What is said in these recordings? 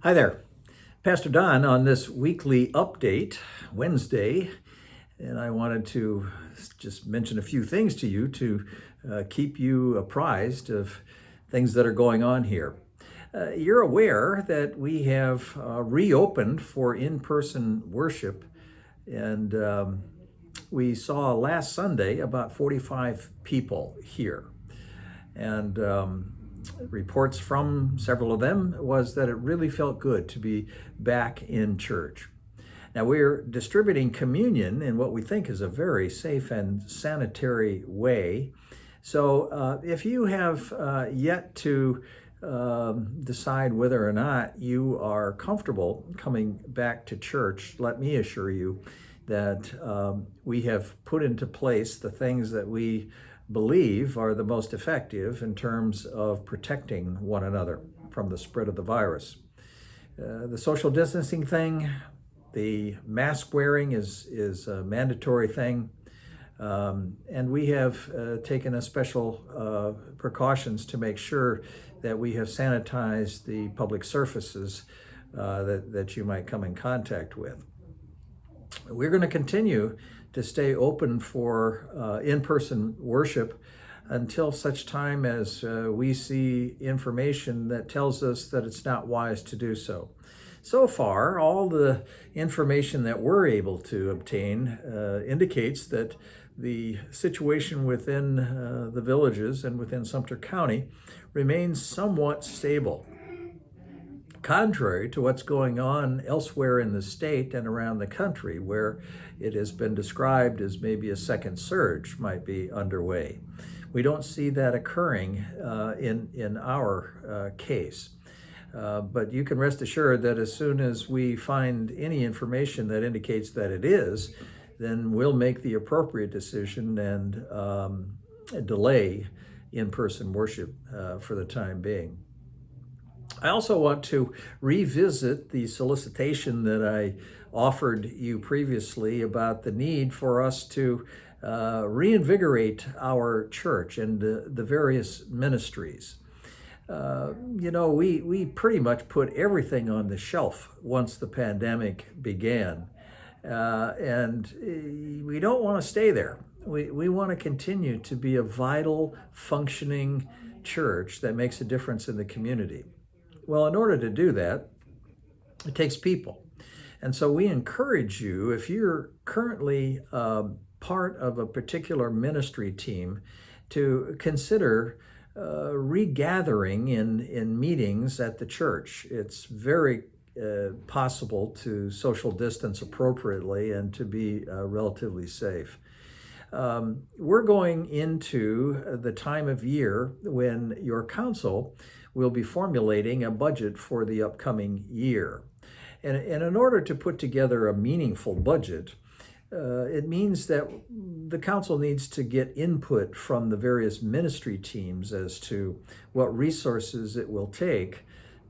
Hi there, Pastor Don on this weekly update, Wednesday, and I wanted to just mention a few things to you to keep you apprised of things that are going on here. You're aware that we have reopened for in person worship, and we saw last Sunday about 45 people here. And reports from several of them was that it really felt good to be back in church. Now, we're distributing communion in what we think is a very safe and sanitary way. So, if you have yet to decide whether or not you are comfortable coming back to church, let me assure you that we have put into place the things that we believe are the most effective in terms of protecting one another from the spread of the virus. The social distancing thing, the mask wearing is a mandatory thing. And we have taken a special precautions to make sure that we have sanitized the public surfaces that you might come in contact with. We're going to continue to stay open for in-person worship until such time as we see information that tells us that it's not wise to do so. So far, all the information that we're able to obtain indicates that the situation within the villages and within Sumter County remains somewhat stable, contrary to what's going on elsewhere in the state and around the country, where it has been described as maybe a second surge might be underway. We don't see that occurring in our case. But you can rest assured that as soon as we find any information that indicates that it is, then we'll make the appropriate decision and delay in-person worship for the time being. I also want to revisit the solicitation that I offered you previously about the need for us to reinvigorate our church and the various ministries. We pretty much put everything on the shelf once the pandemic began. And we don't want to stay there. We want to continue to be a vital, functioning church that makes a difference in the community. Well, in order to do that, it takes people. And so we encourage you, if you're currently part of a particular ministry team, to consider regathering in meetings at the church. It's very possible to social distance appropriately and to be relatively safe. We're going into the time of year when your council will be formulating a budget for the upcoming year. And in order to put together a meaningful budget, it means that the council needs to get input from the various ministry teams as to what resources it will take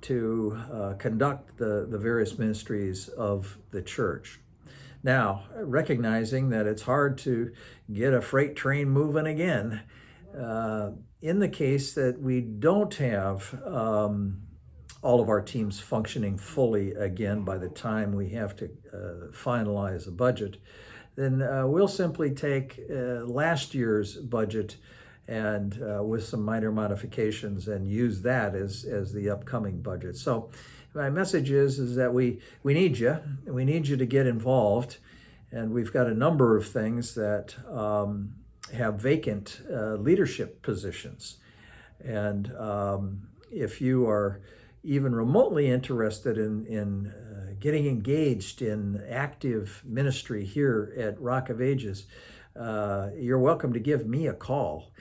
to conduct the various ministries of the church. Now, recognizing that it's hard to get a freight train moving again, in the case that we don't have all of our teams functioning fully again by the time we have to finalize a budget, then we'll simply take last year's budget and with some minor modifications and use that as the upcoming budget. So my message is that we need you. We need you to get involved. And we've got a number of things that have vacant leadership positions. And if you are even remotely interested in getting engaged in active ministry here at Rock of Ages, you're welcome to give me a call,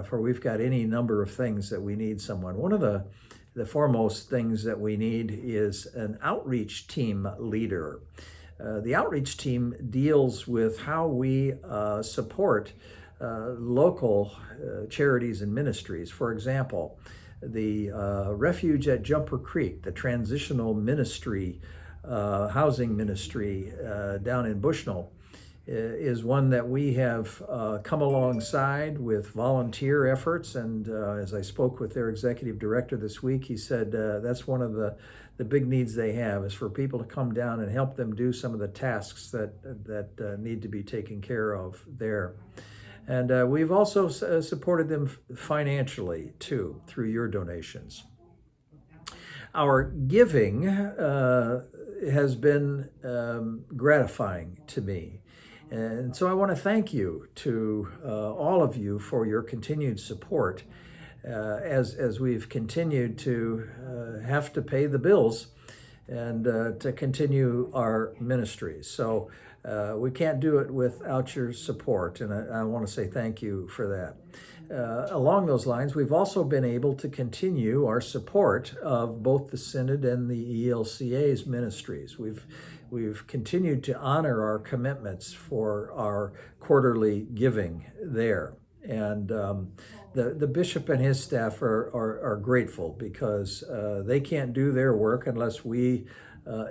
for we've got any number of things that we need someone. One of the foremost things that we need is an outreach team leader. The outreach team deals with how we support local charities and ministries. For example, the Refuge at Jumper Creek, the transitional ministry, housing ministry down in Bushnell, is one that we have come alongside with volunteer efforts. And as I spoke with their executive director this week, he said that's one of the big needs they have is for people to come down and help them do some of the tasks that need to be taken care of there. And we've also supported them financially too through your donations. Our giving has been gratifying to me. And so I want to thank you to all of you for your continued support as we've continued to have to pay the bills and to continue our ministries. So we can't do it without your support, and I want to say thank you for that. Along those lines, we've also been able to continue our support of both the Synod and the ELCA's ministries. We've continued to honor our commitments for our quarterly giving there. And the bishop and his staff are grateful because they can't do their work unless we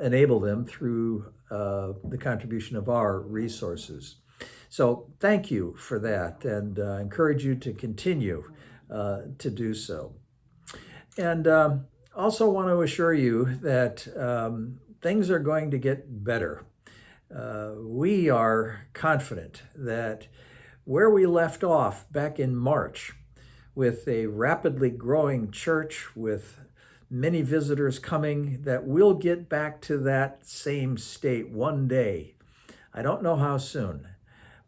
enable them through the contribution of our resources. So thank you for that, and encourage you to continue to do so. And also want to assure you that things are going to get better. We are confident that where we left off back in March, with a rapidly growing church with many visitors coming, that we'll get back to that same state one day. I don't know how soon.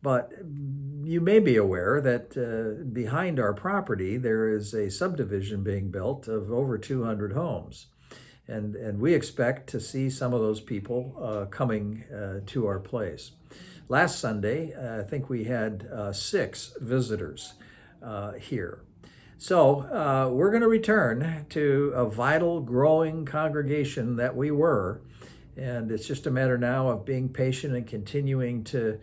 But you may be aware that behind our property, there is a subdivision being built of over 200 homes. And we expect to see some of those people coming to our place. Last Sunday, I think we had 6 visitors here. So we're going to return to a vital, growing congregation that we were. And it's just a matter now of being patient and continuing to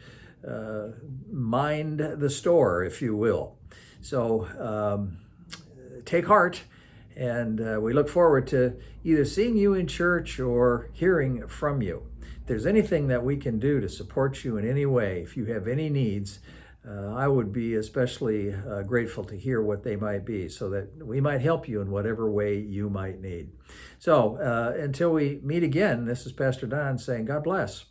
mind the store, if you will. So take heart, and we look forward to either seeing you in church or hearing from you. If there's anything that we can do to support you in any way, if you have any needs, I would be especially grateful to hear what they might be so that we might help you in whatever way you might need. So until we meet again, this is Pastor Don saying God bless.